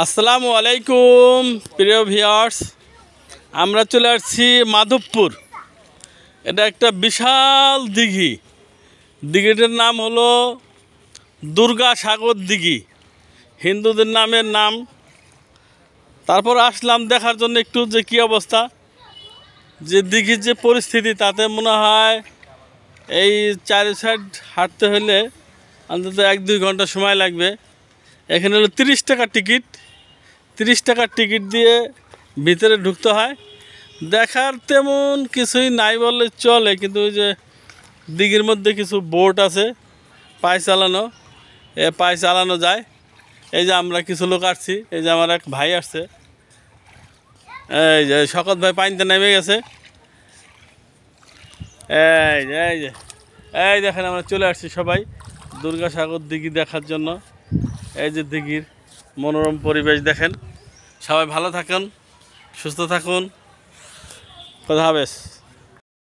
আসসালামু আলাইকুম প্রিয় ভিউয়ার্স, আমরা চলে আসছি মাধবপুর। এটা একটা বিশাল দিঘি। দিঘিটার নাম হলো দুর্গা সাগর দিঘি, হিন্দুদের নামের নাম। তারপর আসলাম দেখার জন্য একটু যে কী অবস্থা, যে দিঘির যে পরিস্থিতি, তাতে মনে হয় এই চারি সাইড হাঁটতে হলে অন্তত 1-2 ঘন্টা সময় লাগবে। এখানে হলো 30 টাকা টিকিট। 30 টাকার টিকিট দিয়ে ভিতরে ঢুকতে হয়। দেখার তেমন কিছুই নাই বললে চলে, কিন্তু ওই যে দিঘির মধ্যে কিছু বোট আছে, পায়ে চালানো যায়। এই যে আমরা কিছু লোক আসছি, এই যে আমার এক ভাই আসছে, এই যে শকত ভাই পানিতে নেমে গেছে। এই দেখেন আমরা চলে আসছি সবাই দুর্গাসাগর দিঘি দেখার জন্য। এই যে দিঘির মনোরম পরিবেশ দেখেন। সবাই ভালো থাকুন, সুস্থ থাকুন, খোদা হাফেজ।